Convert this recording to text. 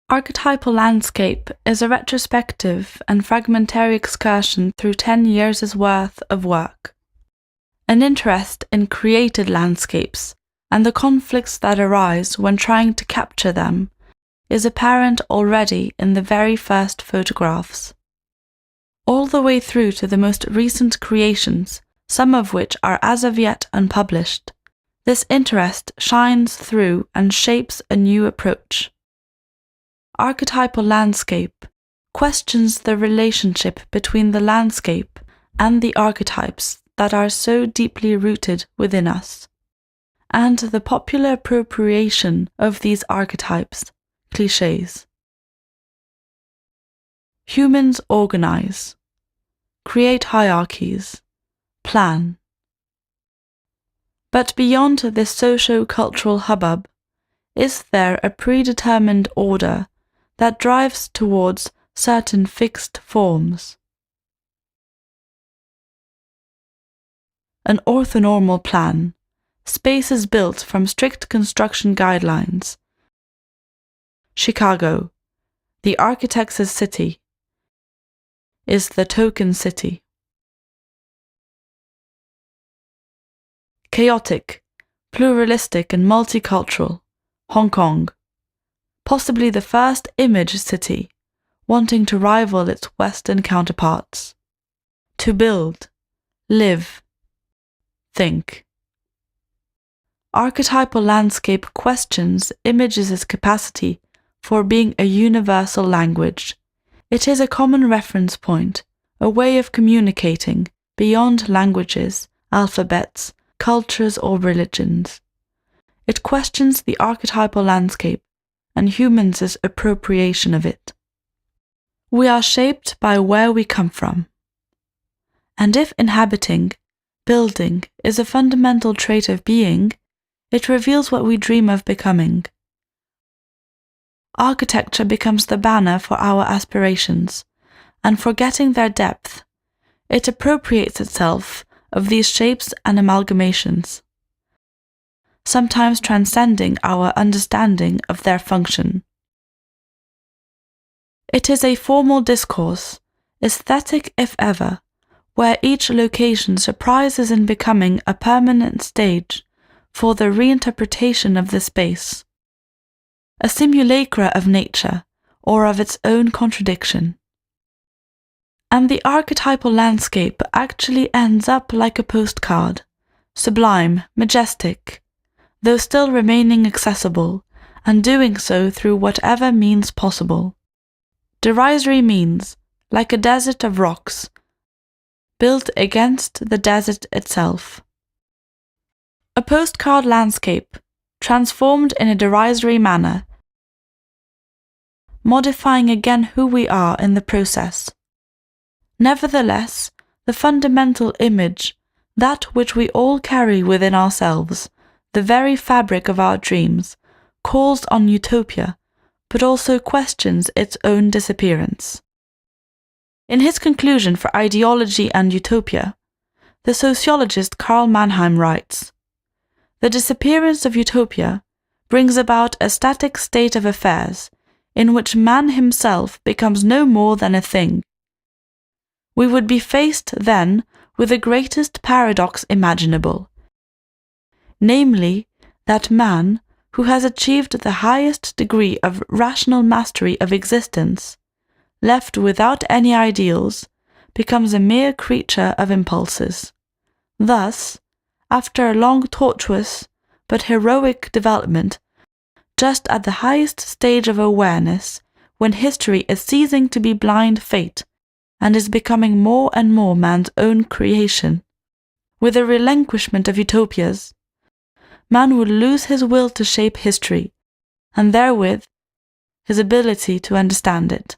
Archetypal Landscape is a retrospective and fragmentary excursion through 10 years' worth of work. An interest in created landscapes and the conflicts that arise when trying to capture them is apparent already in the very first photographs. All the way through to the most recent creations, some of which are as of yet unpublished, this interest shines through and shapes a new approach. Archetypal Landscape questions the relationship between the landscape and the archetypes that are so deeply rooted within us, and the popular appropriation of these archetypes, clichés. Humans organize, create hierarchies, plan. But beyond this socio-cultural hubbub, is there a predetermined order that drives towards certain fixed forms? An orthonormal plan, spaces built from strict construction guidelines. Chicago, the architect's city, is the token city. Chaotic, pluralistic and multicultural, Hong Kong, possibly the first image city, wanting to rival its Western counterparts. To build, live, think. Archetypal Landscape questions images' capacity for being a universal language. It is a common reference point, a way of communicating beyond languages, alphabets, cultures or religions. It questions the archetypal landscape and humans' appropriation of it. We are shaped by where we come from. And if inhabiting, building, is a fundamental trait of being, it reveals what we dream of becoming. Architecture becomes the banner for our aspirations, and forgetting their depth, it appropriates itself of these shapes and amalgamations, sometimes transcending our understanding of their function. It is a formal discourse, aesthetic if ever, where each location surprises in becoming a permanent stage for the reinterpretation of the space, a simulacra of nature or of its own contradiction. And the archetypal landscape actually ends up like a postcard, sublime, majestic, though still remaining accessible, and doing so through whatever means possible. Derisory means, like a desert of rocks, built against the desert itself. A postcard landscape, transformed in a derisory manner, modifying again who we are in the process. Nevertheless, the fundamental image, that which we all carry within ourselves, the very fabric of our dreams, calls on utopia, but also questions its own disappearance. In his conclusion for Ideology and Utopia, the sociologist Karl Mannheim writes, "The disappearance of utopia brings about a static state of affairs in which man himself becomes no more than a thing. We would be faced then with the greatest paradox imaginable, namely, that man, who has achieved the highest degree of rational mastery of existence, left without any ideals, becomes a mere creature of impulses. Thus, after a long tortuous but heroic development, just at the highest stage of awareness, when history is ceasing to be blind fate and is becoming more and more man's own creation, with the relinquishment of utopias, man would lose his will to shape history, and therewith his ability to understand it."